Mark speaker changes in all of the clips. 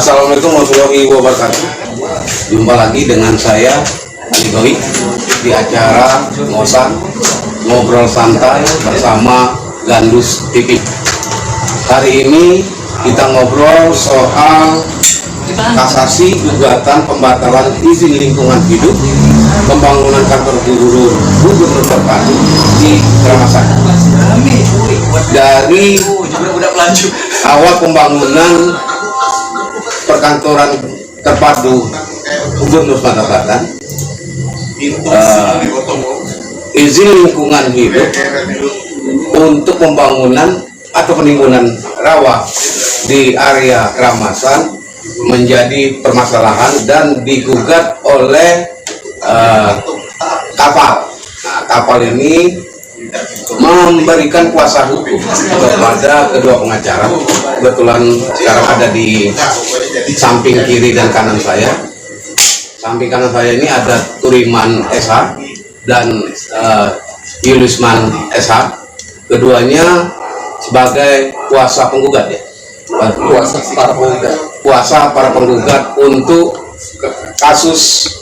Speaker 1: Assalamualaikum warahmatullahi wabarakatuh. Jumpa lagi dengan saya Ali Gawi di acara Ngobrol Santai bersama Gandus TV. Hari ini kita ngobrol soal kasasi gugatan pembatalan izin lingkungan hidup pembangunan kantor gubernur terpadu di Keramasan. Dari awal pembangunan perkantoran terpadu Gubernur Sumatera Selatan, izin lingkungan hidup untuk pembangunan atau penimbunan rawa di area Keramasan menjadi permasalahan dan digugat oleh kapal. Nah, kapal ini memberikan kuasa hukum kepada kedua pengacara. Kebetulan sekarang ada di samping kiri dan kanan saya. Samping kanan saya ini ada Turiman SH dan Yulisman SH. Keduanya sebagai kuasa penggugat ya. Kuasa para penggugat untuk kasus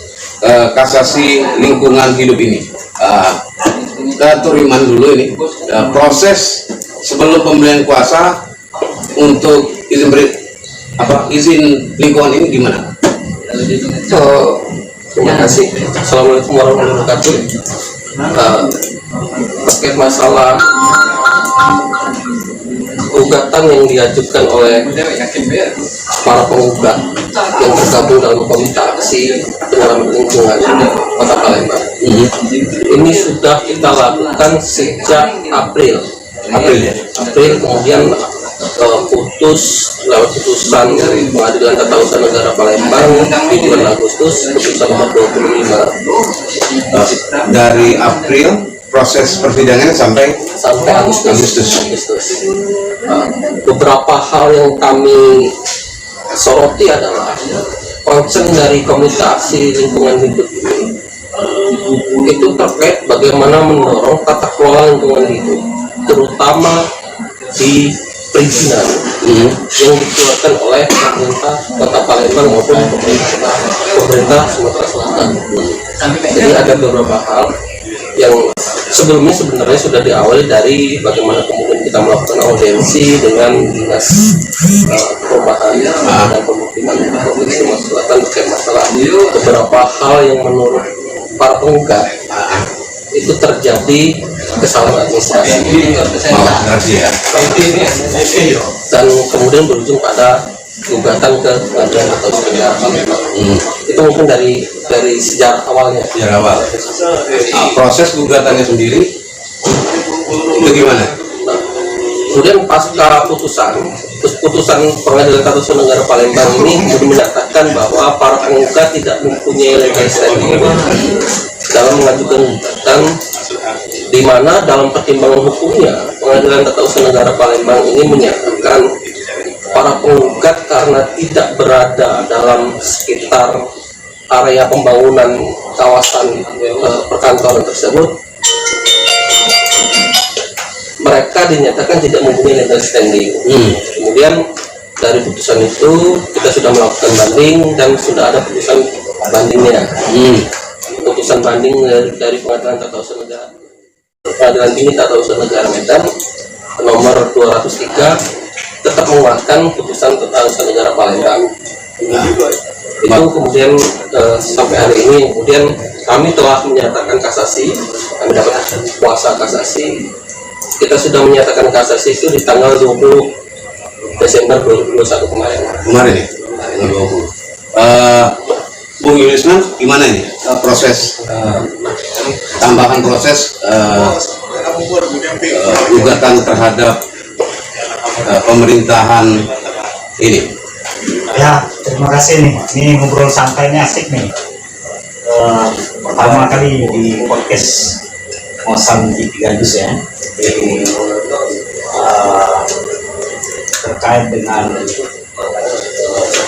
Speaker 1: kasasi lingkungan hidup ini. Ke Turiman dulu ini proses sebelum pembelian kuasa untuk izin lingkungan ini gimana?
Speaker 2: Terima kasih. Assalamualaikum warahmatullahi wabarakatuh. Terkait masalah gugatan yang diajukan oleh para penggugat yang tergabung dalam komite aksi penyelamat lingkungan Kota Palembang. Ini sudah kita lakukan sejak April, kemudian lewat putusan Pengadilan Tata Usaha Negara Palembang di bulan Agustus, putusan nomor 25.
Speaker 1: Dari April proses persidangan sampai Agustus.
Speaker 2: Beberapa hal yang kami soroti adalah concern dari komite aksi lingkungan hidup ini itu terkait bagaimana mendorong tata kelola lingkungan hidup, terutama di perizinan yang dikeluarkan oleh pemerintah Kota Palembang maupun pemerintah Sumatera Selatan. Jadi ada beberapa hal yang sebelumnya sebenarnya sudah diawali dari bagaimana kemudian kita melakukan audiensi dengan dinas perubahan dan pemukiman Provinsi Sumatera Selatan terkait masalah beberapa hal yang menurut para penggugat itu terjadi kesalahan administrasi dan kemudian berujung pada gugatan ke Pengadilan Tata Usaha Negara Palembang. Itu mungkin dari sejarah awalnya.
Speaker 1: Proses gugatannya sendiri itu gimana?
Speaker 2: Kemudian pasca putusan Pengadilan Tata Usaha Negara Palembang ini menyatakan bahwa para penggugat tidak mempunyai legal standing dalam mengajukan gugatan, di mana dalam pertimbangan hukumnya Pengadilan Tata Usaha Negara Palembang ini menyatakan para penggugat karena tidak berada dalam sekitar area pembangunan kawasan perkantoran tersebut, mereka dinyatakan tidak mempunyai legal standing. Kemudian dari putusan itu kita sudah melakukan banding dan sudah ada putusan bandingnya. Putusan banding dari Pengadilan Tata Usaha Negara, Pengadilan Tinggi Tata Usaha Negara Medan nomor 203 tetap menguatkan putusan Tata Usaha Negara Palembang. Itu kemudian sampai hari ini kemudian kami telah menyatakan kasasi, kami dapat kuasa kasasi. Kita sudah menyatakan kasasi itu di tanggal 20 Desember 2021 kemarin ya?
Speaker 1: 20. Bung Yulisman, gimana ini proses tambahan proses gugatan terhadap pemerintahan ini?
Speaker 3: Ya, terima kasih nih. Ini ngobrol santai ini asik nih. Pertama kali di podcast Ngosan TV Gandus ya. Jadi terkait dengan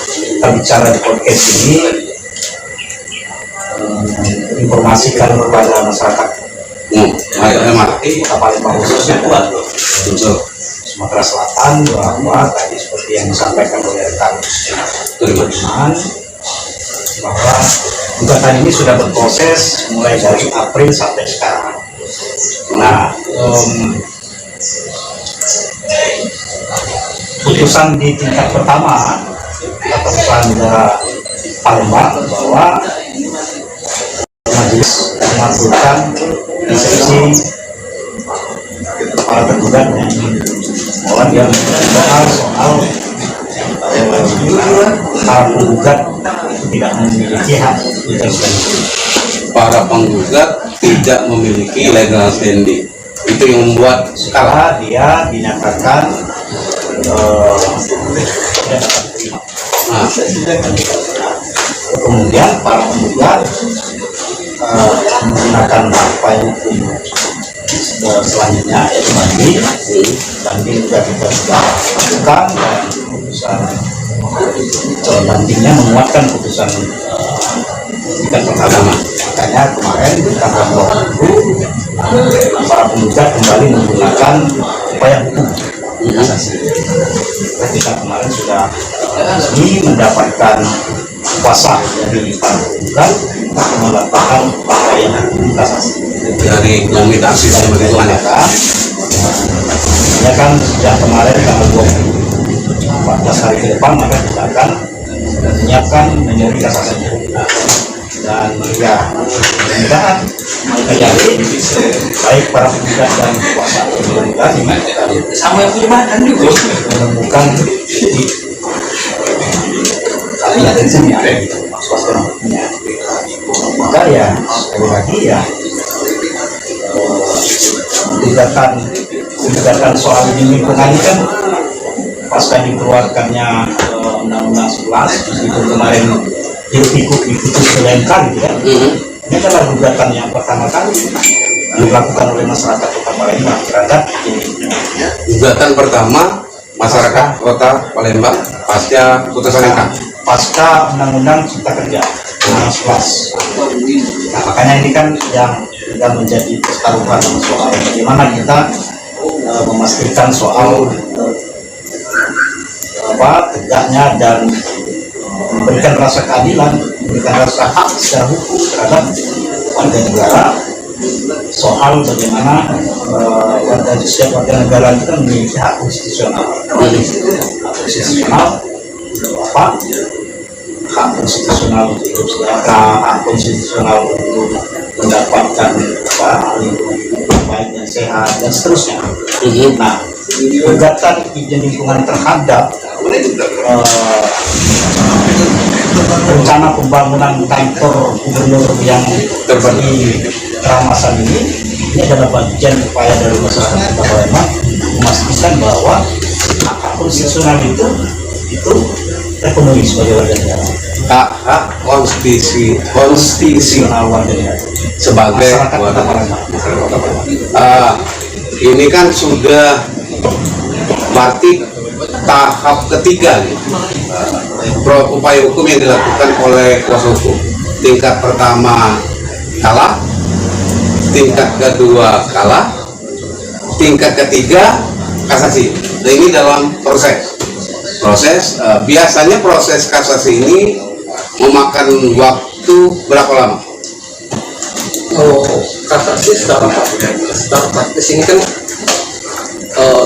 Speaker 3: kita bicara di podcast ini, informasikan kepada masyarakat Kota Palembang khususnya Sumatera Selatan bahwa tadi seperti yang disampaikan oleh rekan Budiman bahwa gugatan ini sudah berproses mulai dari April sampai sekarang. Nah, putusan di tingkat pertama atau Pengadilan Palembang bahwa majelis mengabulkan instruksi para tergugatnya bahwa dia soal para penggugat tidak memiliki hak legal standing.
Speaker 1: Para penggugat tidak memiliki legal standing. Itu yang membuat
Speaker 3: Setelah dia dinyatakan tidak dapat terima.
Speaker 1: nah,
Speaker 3: Kemudian para penggugat menggunakan upaya hukum selanjutnya yaitu banding juga kita sudah lakukan dan putusan bandingnya menguatkan putusan tingkat pertama. Makanya kemarin tanggal 20 para penggugat kembali menggunakan upaya hukum kasasi. Kita kemarin sudah resmi mendapatkan kuasa dari para penggugat melakukan upaya hukum kasasi.
Speaker 1: dari komite asis yang bagaimana?
Speaker 3: Ya kan sejak kemarin tanggal 14 hari ke depan maka kita akan menyiapkan memori kasasi dan ya mudah-mudahan terjadi baik para penggugat dan kuasa penggugat sama yang punya makan juga menemukan titik kali ada di sini kuasa punya maka ya sekali lagi ya gugatan soal ini lingkungan ini kan pasca dikeluarkannya Undang-Undang 11 itu kemarin hiruk-pikuk diputus MK gitu ya. Ini adalah gugatan yang pertama kali dilakukan oleh masyarakat Kota Palembang terhadap ini.
Speaker 1: Gugatan pertama masyarakat Kota Palembang pasca putusan MK.
Speaker 3: Pasca Undang-Undang Cipta Kerja 11. Nah, makanya ini kan yang juga menjadi pertaruhan soal bagaimana kita memastikan soal tegaknya dan memberikan rasa keadilan, memberikan rasa hak secara hukum terhadap warga negara soal bagaimana setiap warga negara itu memiliki hak konstitusional. Hak konstitusional untuk hidup sejahtera, hak konstitusional untuk mendapatkan lingkungan hidup baik dan sehat dan seterusnya. Nah, gugatan izin lingkungan terhadap rencana pembangunan kantor gubernur yang terjadi Keramasan ini adalah bagian upaya dari masyarakat Kota Palembang memastikan bahwa hak konstitusional itu terpenuhi sebagai warga negara.
Speaker 1: Hak konstitusional
Speaker 3: Warga negara
Speaker 1: sebagai
Speaker 3: masyarakat Kota
Speaker 1: warga.
Speaker 3: Palembang.
Speaker 1: Ini kan sudah berarti tahap ketiga nih. Upaya hukum yang dilakukan oleh kuasa hukum. Tingkat pertama kalah, tingkat kedua kalah, tingkat ketiga kasasi. Nah, ini dalam proses. Biasanya proses kasasi ini memakan waktu berapa lama?
Speaker 2: Kasasi secara praktis ini kan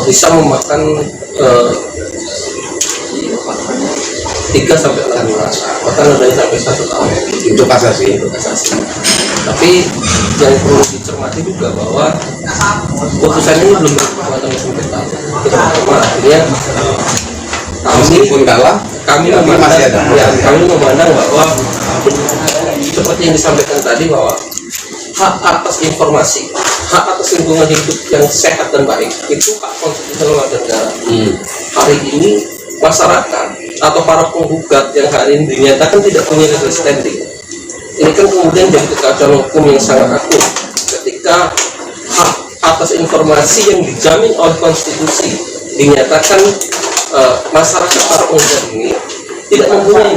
Speaker 2: bisa memakan 3 sampai 6 bulan, bahkan ada yang sampai 1 tahun
Speaker 1: Untuk kasasi.
Speaker 2: Tapi yang perlu dicermati juga bahwa putusan ini belum berkekuatan hukum tetap. Artinya
Speaker 1: Meskipun kalah,
Speaker 2: kami
Speaker 1: tapi masih ada.
Speaker 2: kami memandang bahwa seperti yang disampaikan tadi bahwa hak atas informasi, hak atas lingkungan hidup yang sehat dan baik itu hak konstitusional warga negara. Hari ini masyarakat atau para penggugat yang hari ini dinyatakan tidak punya legal standing, ini kan kemudian jadi kekacauan hukum yang sangat akut ketika hak atas informasi yang dijamin oleh konstitusi dinyatakan masyarakat para penggugat ini tidak mempunyai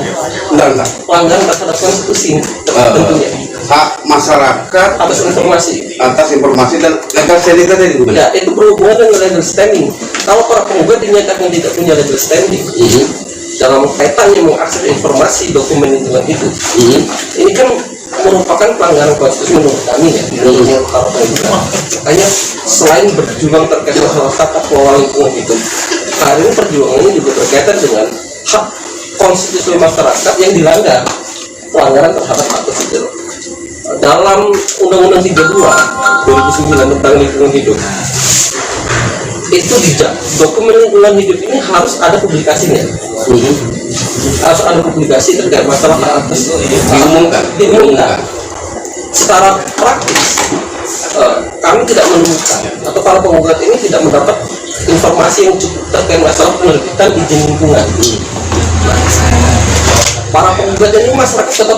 Speaker 2: pelanggaran terhadap konstitusi tentunya.
Speaker 1: Hak masyarakat
Speaker 2: atas informasi
Speaker 1: dan legal standing tadi gimana?
Speaker 2: ya itu berhubungan dengan legal standing. kalau para penggugat dinyatakan tidak punya legal standing dalam kaitannya mengakses informasi dokumen lingkungan hidup, ini kan merupakan pelanggaran konstitusi menurut kami ya, menurut para penggugat. Makanya selain berjuang terkait masalah tata kelola lingkungan hidup, hari ini perjuangannya juga berkaitan dengan hak konstitusi masyarakat yang dilanggar, pelanggaran terhadap hak tersebut. Dalam Undang-Undang 32 2009 tentang lingkungan hidup, itu dokumen lingkungan hidup ini harus ada publikasinya, harus ada publikasi terkait masalah hak atas diumumkan. Secara praktis kami tidak menemukan atau para penggugat ini tidak mendapat informasi yang cukup terkait masalah penerbitan izin lingkungan. Para penggugat ini masyarakat Kota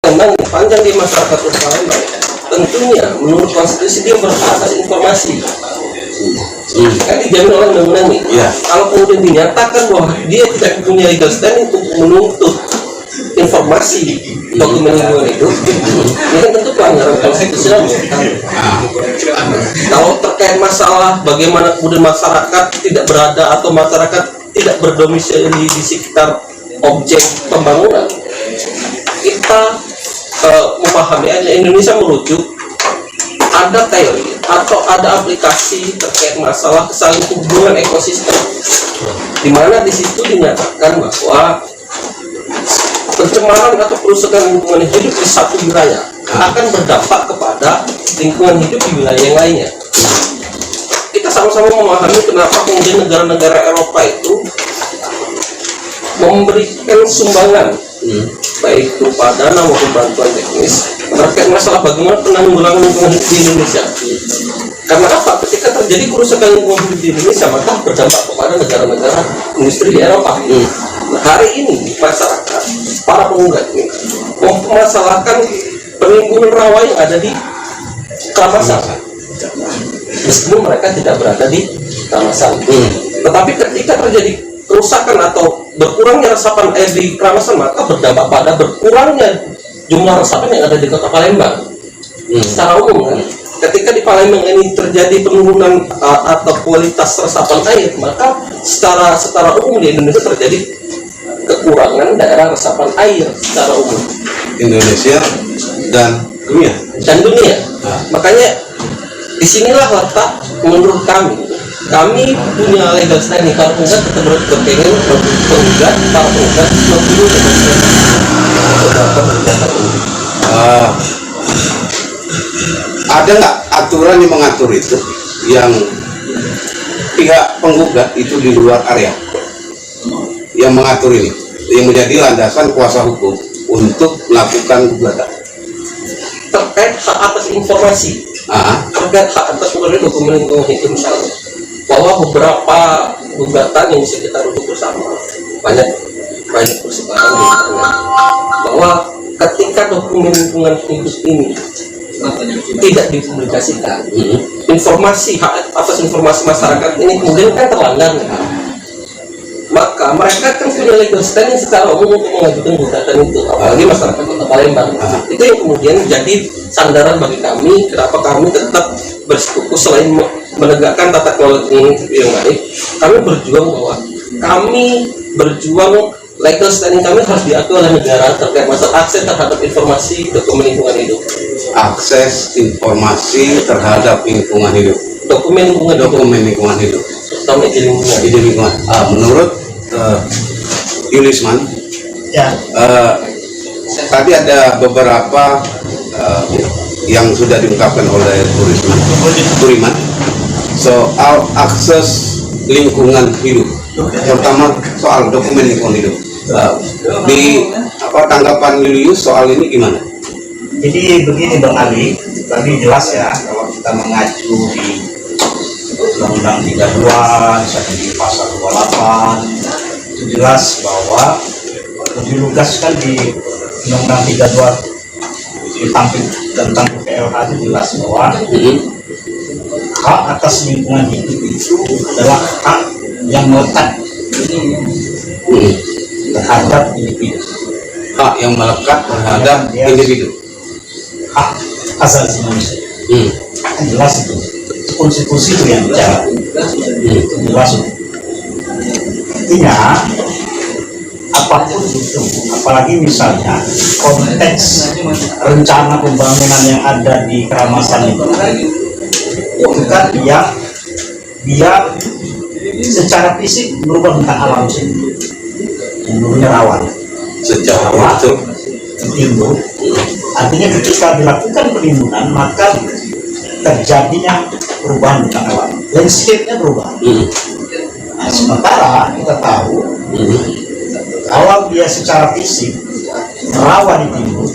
Speaker 2: Palembang, panjang di masyarakat Kota Palembang, tentunya menurut konstitusi dia berhak atas informasi. Kan dijamin oleh undang-undang ini. Kalau kemudian dinyatakan bahwa dia tidak punya legal standing untuk menuntut informasi dokumen lingkungan itu, ini kan tentu pelanggaran konstitusional. Kalau terkait masalah bagaimana kemudian masyarakat tidak berada atau masyarakat tidak berdomisili di sekitar objek pembangunan, kita memahami aja Indonesia merujuk ada teori atau ada aplikasi terkait masalah kesalahhubungan ekosistem, di mana di situ dinyatakan bahwa pencemaran atau kerusakan lingkungan hidup di satu wilayah akan berdampak kepada lingkungan hidup di wilayah yang lainnya. Kita sama-sama memahami kenapa kemudian negara-negara Eropa itu memberikan sumbangan baik berupa dana maupun bantuan teknis terkait masalah bagaimana penanggulangan lingkungan hidup di Indonesia. Karena apa? Ketika terjadi kerusakan lingkungan hidup di Indonesia, maka berdampak kepada negara-negara industri di Eropa. Nah, hari ini masyarakat, para penggugat ini mempermasalahkan penimbunan rawa yang ada di Kramasan, meskipun mereka tidak berada di Kramasan. Tetapi ketika terjadi kerusakan atau berkurangnya resapan air di Kramasan, maka berdampak pada berkurangnya jumlah resapan yang ada di Kota Palembang. Secara umum kan, ketika di Palembang ini terjadi penurunan atau kualitas resapan air, maka secara umum di Indonesia terjadi kekurangan daerah resapan air secara umum.
Speaker 1: Indonesia dan dunia. Makanya disinilah letak menurut kami punya legal standing. Para penggugat tetap berpengen penggugat para penggugat mempunyai legal standing. Ada nggak aturan yang mengatur itu, yang pihak penggugat itu di luar area yang mengatur ini, yang menjadi landasan kuasa hukum untuk melakukan gugatan
Speaker 2: terkait hak atas informasi, terkait hak atas dokumen lingkungan hidup misalnya, bahwa beberapa gugatan yang bisa kita rujuk bersama, banyak persebaran di internet, bahwa ketika dokumen lingkungan hidup ini tidak dipublikasikan, informasi hak atas informasi masyarakat ini kemudian kan terlanggar, maka mereka kan punya legal standing secara umum untuk mengajukan gugatan itu, apalagi masyarakat Kota Palembang. Itu yang kemudian jadi sandaran bagi kami, kenapa kami tetap bersikukuh selain menegakkan tata kelola yang baik, kami berjuang bahwa legal standing kami harus diakui oleh negara terkait masalah akses terhadap informasi dokumen lingkungan hidup.
Speaker 1: Akses informasi terhadap lingkungan hidup.
Speaker 2: Dokumen lingkungan hidup. Terutama izin lingkungan.
Speaker 1: Menurut Yulisman, tadi ada beberapa yang sudah diungkapkan oleh Turiman soal akses lingkungan hidup, terutama soal dokumen lingkungan hidup. Di tanggapan Julius soal ini gimana?
Speaker 3: Jadi begini Bang Ali, tadi jelas ya, kalau kita mengacu di Undang-Undang 32, misalnya di pasal 28, itu jelas bahwa dilugaskan di Undang-Undang 32 ditampil tentang PLH itu jelas bahwa hak atas lingkungan hidup itu adalah hak yang melekat terhadap individu.
Speaker 1: Hak yang melekat terhadap individu.
Speaker 3: Hak asasi manusia. Jelas itu. konstitusi itu yang bicara. Jelas. Artinya apapun itu, apalagi misalnya konteks rencana pembangunan yang ada di Keramasan itu kan dia secara fisik berubah tentang alam sendiri, yang dulunya rawan
Speaker 1: Sejauh
Speaker 3: apa
Speaker 1: itu
Speaker 3: timbul. Artinya ketika dilakukan penimbunan maka terjadinya perubahan tentang alam, landscape-nya berubah. Nah, sementara kita tahu kalau dia secara fisik rawan ditimbul,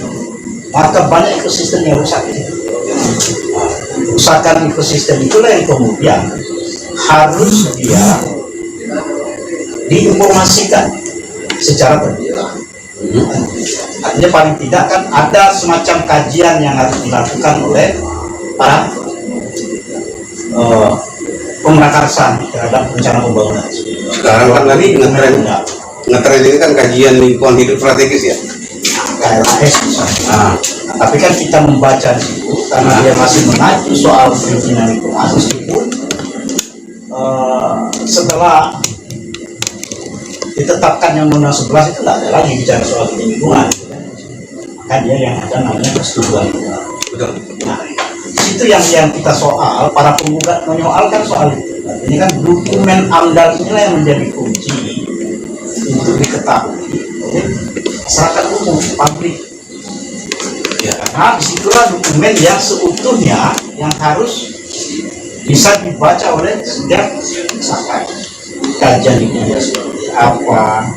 Speaker 3: maka banyak ekosistem yang rusak. Kerusakan ekosistem itulah yang kemudian harus dia diinformasikan secara terbuka. Artinya paling tidak kan ada semacam kajian yang harus dilakukan oleh para pemrakarsa terhadap rencana pembangunan.
Speaker 1: sekarang kan lagi ngetren ini kan kajian lingkungan hidup strategis ya.
Speaker 3: KLHS misalnya.
Speaker 1: Nah,
Speaker 3: Tapi kan kita membaca di situ karena dia masih mengacu soal perizinan lingkungan, meskipun setelah ditetapkan yang Undang 11 itu tidak ada lagi bicara soal izin lingkungan. Maka dia yang ada namanya persetujuan lingkungan.
Speaker 1: betul.
Speaker 3: Nah, itu yang kita soal, para penggugat menyoalkan soal itu. Ini kan dokumen AMDAL inilah yang menjadi kunci untuk diketahui oleh masyarakat umum, publik.
Speaker 1: Ya,
Speaker 3: Nah, disitulah dokumen yang seutuhnya yang harus bisa dibaca oleh setiap masyarakat. Kajian lingkungan seperti apa,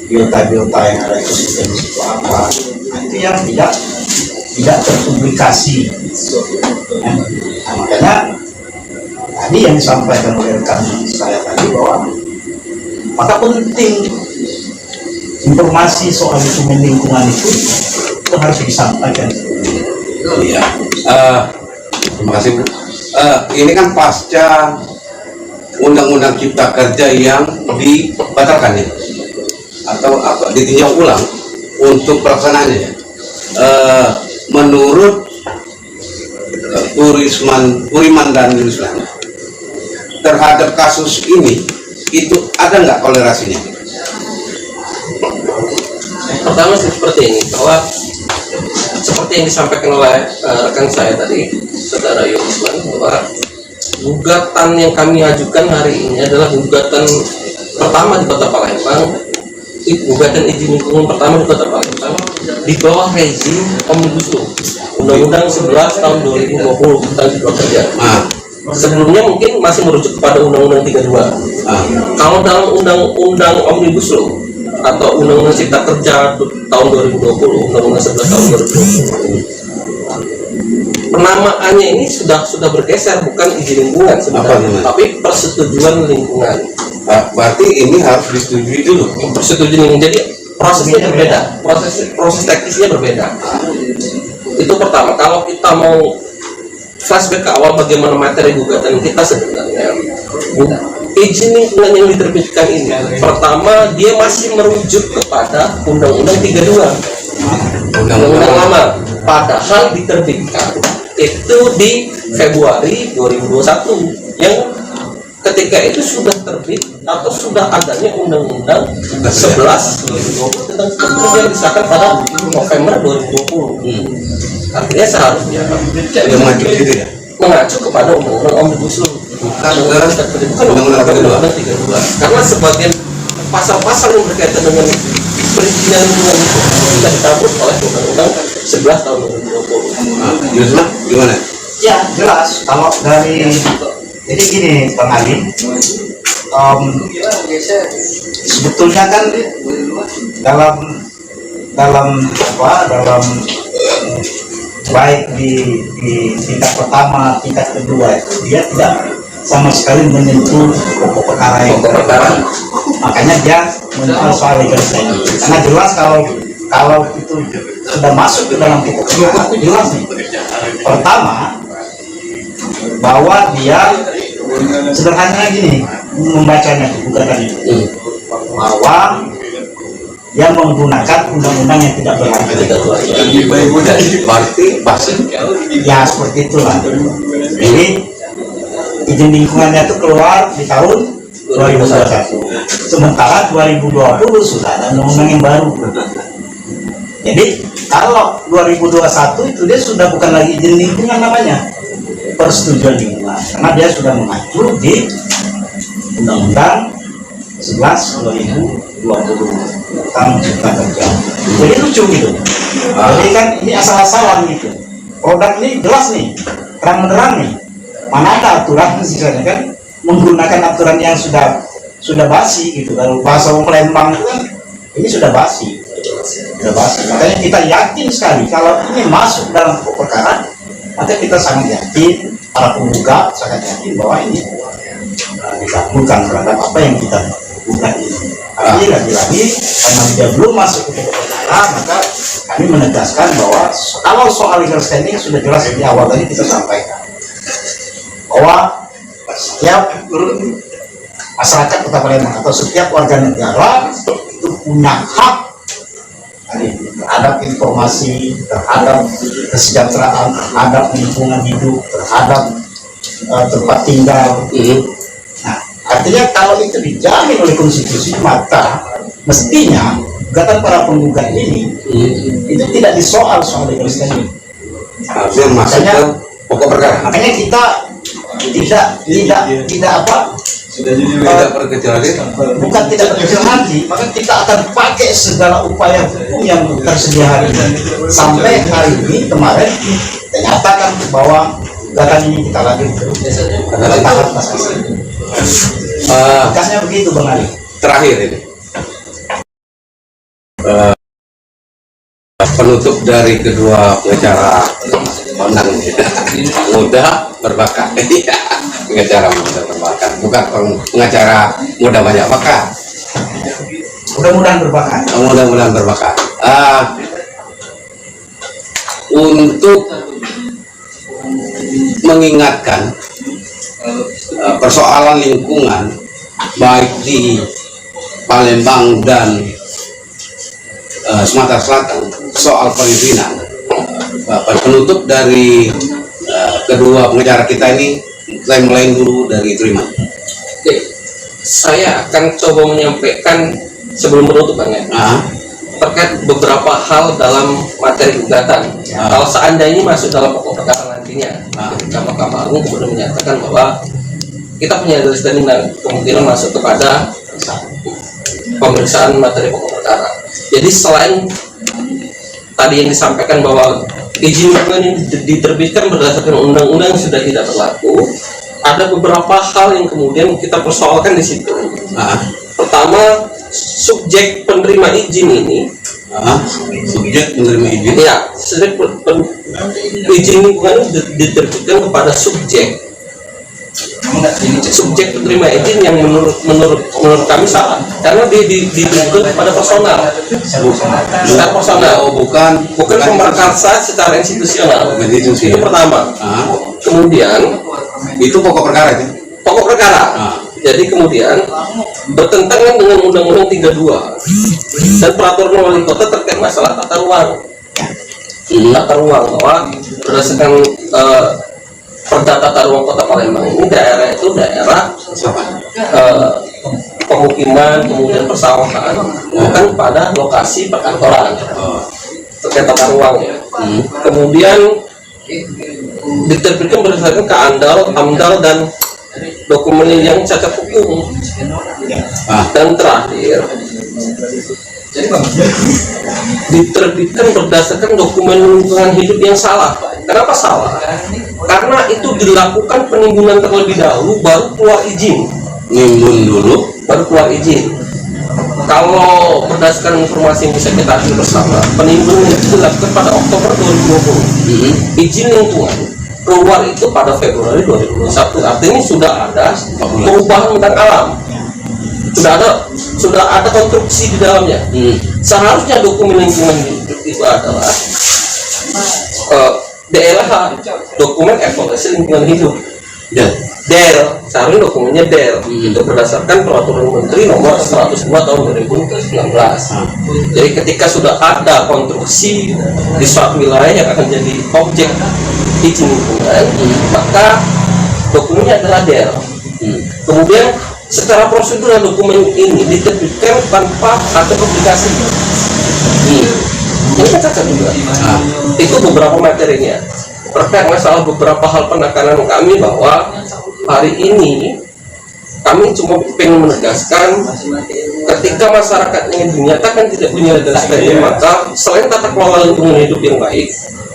Speaker 3: biota-biota yang ada ekosistem itu apa. Nah, itu yang tidak terpublikasi. Nah, makanya tadi yang disampaikan oleh rekan saya tadi bahwa maka penting informasi soal dokumen lingkungan itu harus disampaikan.
Speaker 1: iya. Terima kasih Bu. Ini kan pasca Undang-Undang Cipta Kerja yang dibatalkan ya, atau apa ditinjau ulang untuk pelaksanaannya ya. Menurut Puriman dan Yuslan, terhadap kasus ini itu ada nggak toleransinya?
Speaker 2: Pertama seperti ini, bahwa seperti yang disampaikan oleh rekan saya tadi, saudara Yusman, bahwa gugatan yang kami ajukan hari ini adalah gugatan pertama di Kota Palembang, gugatan izin lingkungan pertama di Kota Palembang di bawah rezim Omnibus Law Undang-Undang 11 tahun 2020 tentang Cipta Kerja. Sebelumnya mungkin masih merujuk kepada Undang-Undang 32. Kalau dalam Undang-Undang Omnibus Law atau Undang-Undang Cipta Kerja tahun 2020, Undang-Undang 11 tahun 2020, penamaannya ini sudah bergeser, bukan izin lingkungan sebenarnya, tapi persetujuan lingkungan.
Speaker 1: Berarti ini harus disetujui dulu.
Speaker 2: Persetujuan lingkungan, jadi prosesnya berbeda, proses teknisnya berbeda. Itu pertama. Kalau kita mau flashback ke awal bagaimana materi gugatan kita sebenarnya, izin lingkungan yang diterbitkan ini pertama dia masih merujuk kepada Undang-Undang 32, Undang-Undang lama, padahal diterbitkan itu di Februari 2021 yang ketika itu sudah terbit atau sudah adanya Undang-Undang 11 2020 tentang Cipta Kerja yang disahkan pada November 2020. Artinya seharusnya mengacu kepada Undang-Undang Omnibus Law, bukan Undang-Undang 32. Karena sebagian pasal-pasal yang berkaitan dengan perizinan lingkungan itu sudah dicabut oleh Undang-Undang 11 tahun 2020.
Speaker 1: Yusma, gimana?
Speaker 3: Ya jelas kalau dari jadi gini Bang Ali, sebetulnya kan dalam baik di tingkat pertama, tingkat kedua itu dia tidak sama sekali menyentuh pokok perkara yang terkait. Makanya dia menyentuh soal legalisasi. Karena jelas kalau itu sudah masuk ke dalam pokok perkara itu jelas nih. Pertama bahwa dia sederhananya gini membacanya gugatan itu bahwa yang menggunakan undang-undang yang tidak berlaku.
Speaker 1: Berarti pasti
Speaker 3: Ya seperti itulah. Jadi izin lingkungannya itu keluar di tahun 2021. Sementara 2020 sudah ada undang-undang yang baru. Jadi kalau 2021 itu dia sudah bukan lagi izin lingkungan namanya, persetujuan lingkungan, karena dia sudah mengacu di Undang-Undang 11 2020 tentang Cipta Kerja. Jadi lucu gitu. Jadi kan ini asal-asalan gitu. Produk ini jelas nih, terang-terang nih. Mana ada aturan misalnya kan menggunakan aturan yang sudah basi gitu. Kalau bahasa Lembang itu kan ini sudah basi. Sudah basi. Makanya kita yakin sekali kalau ini masuk dalam pokok perkara, maka kita sangat yakin, para penggugat sangat yakin bahwa ini dikabulkan terhadap apa yang kita gugat ini. Tapi lagi-lagi karena dia belum masuk ke pokok perkara, maka kami menegaskan bahwa kalau soal legal standing sudah jelas di awal tadi kita sampaikan bahwa setiap masyarakat Kota Palembang atau setiap warga negara itu punya hak terhadap informasi, terhadap kesejahteraan, terhadap lingkungan hidup, terhadap tempat tinggal. Nah, artinya kalau itu dijamin oleh konstitusi, maka mestinya gugatan para penggugat ini itu tidak disoal soal legal standing.
Speaker 1: Harusnya masuk ke pokok perkara.
Speaker 3: Makanya kita tidak apa?
Speaker 1: Tidak berkecil hati.
Speaker 3: Bukan tidak berkecil hati, maka kita akan pakai segala upaya hukum yang tersedia hari ini. Sampai hari ini kemarin ternyata kan bahwa gugatan ini kita lagi tahap kasnya begitu Bang Ali.
Speaker 1: Terakhir ini penutup dari kedua pengacara muda berbakat. Pengacara muda berbakat, bukan pengacara muda banyak bakat.
Speaker 3: Mudah-mudahan berbakat.
Speaker 1: Mudah-mudahan berbakat. Untuk mengingatkan persoalan lingkungan baik di Palembang dan Sumatera Selatan soal perizinan, penutup dari kedua pengacara kita ini mulai dulu dari terima.
Speaker 2: Oke, saya akan coba menyampaikan sebelum menutup Bang ya, terkait beberapa hal dalam materi gugatan. Kalau seandainya masuk dalam pokok perkara nantinya, Mahkamah Agung kemudian menyatakan bahwa kita punya legal standing dan kemungkinan masuk kepada pemeriksaan materi pokok perkara. Jadi selain tadi yang disampaikan bahwa izin lingkungan ini diterbitkan berdasarkan undang-undang yang sudah tidak berlaku, ada beberapa hal yang kemudian kita persoalkan di situ. Pertama, subjek penerima izin ini,
Speaker 1: subjek penerima izin,
Speaker 2: ya, izin lingkungan diterbitkan kepada subjek penerima izin yang menurut kami salah, karena ditujukan kepada personal, secara personal, bukan pemberkarsa secara institusional. Itu pertama. Kemudian
Speaker 1: itu pokok perkara itu.
Speaker 2: Pokok perkara. Jadi kemudian bertentangan dengan Undang-Undang 32 dan Peraturan Wali Kota terkait masalah tata ruang. Tata ruang bahwa berdasarkan Perda Tata Ruang Kota Palembang ini daerah itu daerah pemukiman, kemudian persawahan, bukan pada lokasi perkantoran. Terkait tata ruang ya. Kemudian diterbitkan berdasarkan keandal, amdal dan dokumen yang cacat hukum. Dan terakhir diterbitkan berdasarkan dokumen lingkungan hidup yang salah. Kenapa salah? Karena itu dilakukan penimbunan terlebih dahulu, baru keluar izin.
Speaker 1: Nimbun dulu,
Speaker 2: baru keluar izin. Kalau berdasarkan informasi yang bisa kita ambil bersama, penimbunan itu dilakukan pada Oktober 2020. Izin lingkungan keluar itu pada Februari 2021. Artinya sudah ada perubahan bentang alam. Sudah ada konstruksi di dalamnya. Seharusnya dokumen lingkungan itu adalah DLH, dokumen evaluasi lingkungan hidup. DEL, seharusnya dokumennya DEL. Itu berdasarkan Peraturan Menteri Nomor 102 Tahun 2019. Jadi ketika sudah ada konstruksi di suatu wilayah yang akan jadi objek izin lingkungan, maka dokumennya adalah DL. Kemudian secara prosedural dokumen ini diterbitkan tanpa ada publikasi. Ini kan cacat juga. Itu beberapa materinya terkait masalah beberapa hal penekanan kami bahwa hari ini kami cuma ingin menegaskan ketika masyarakat ingin dinyatakan tidak punya STM, maka selain tata kelola lingkungan hidup yang baik,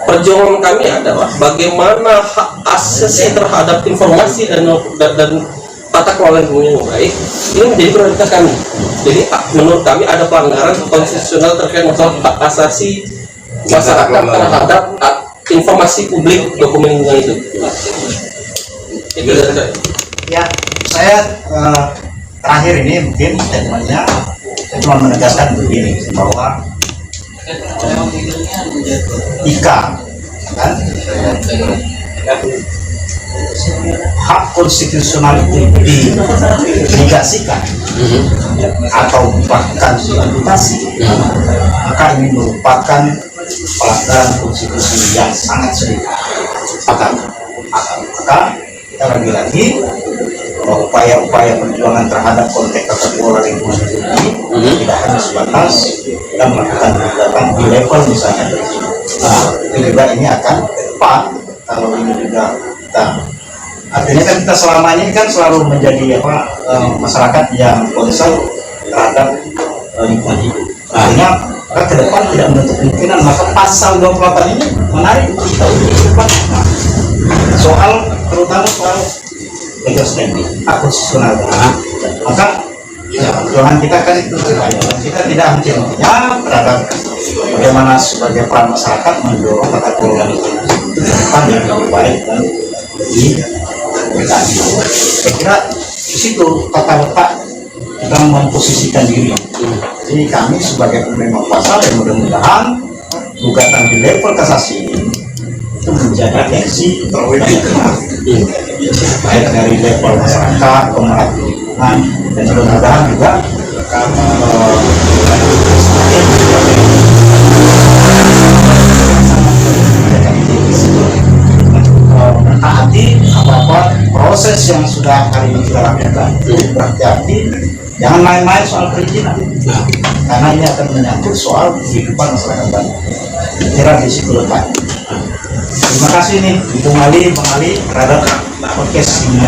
Speaker 2: perjuangan kami adalah bagaimana hak akses terhadap informasi dan tata kelola lingkungan yang baik ini menjadi prioritas kami. Jadi menurut kami ada pelanggaran konstitusional terkait masalah hak asasi masyarakat terhadap informasi publik dokumen lingkungan hidup. Itu
Speaker 3: Ya, saya terakhir ini mungkin statementnya saya cuma menegaskan begini bahwa IKA kan hak konstitusional itu dinegasikan atau bahkan diamputasi, maka ini merupakan pelanggaran konstitusi yang sangat serius. Maka kita lagi-lagi upaya-upaya perjuangan terhadap konteks tata kelola lingkungan hidup ini tidak hanya sebatas kita melakukan gugatan di level misalnya presiden. Nah, itu juga ini akan ke depan kalau ini juga kita artinya kan kita selama ini kan selalu menjadi masyarakat yang concern terhadap lingkungan hidup. Artinya ke depan tidak menutup kemungkinan maka pasal 28 ini menarik untuk kita uji ke depan. Nah, terutama soal legal standing, hak konstitusional. Maka perjuangan kita kan itu kita tidak henti-hentinya terhadap bagaimana sebagai peran masyarakat mendorong tata kelola lingkungan yang lebih baik dan lebih berkeadilan. Saya kira di situ tata letak kita memposisikan diri. Jadi kami sebagai penerima pasal yang mudah-mudahan gugatan di level kasasi itu menjadi tensi baik dari level masyarakat, pemerhati lingkungan, dan mudah-mudahan juga mentaati apa-apa proses yang sudah hari ini kita lakukan. Berhati-hati, jangan main-main soal perizinan, karena ini akan menyangkut soal kehidupan masyarakat banyak. Kira di situ letak. Terima kasih nih Bung Ali, Bang Ali terhadap podcast ini.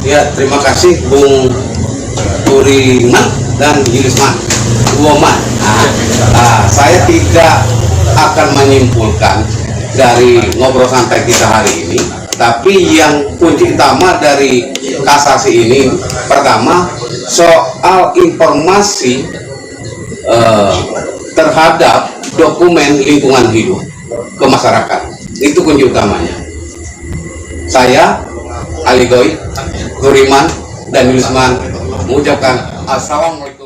Speaker 1: Ya, terima kasih Bung Turiman dan Yulisman Woman. Saya tidak akan menyimpulkan dari ngobrol santai kita hari ini, tapi yang kunci utama dari kasasi ini pertama soal informasi terhadap dokumen lingkungan hidup ke masyarakat, itu kunci utamanya. Saya Ali Goy, Turiman dan Yulisman mengucapkan assalamualaikum.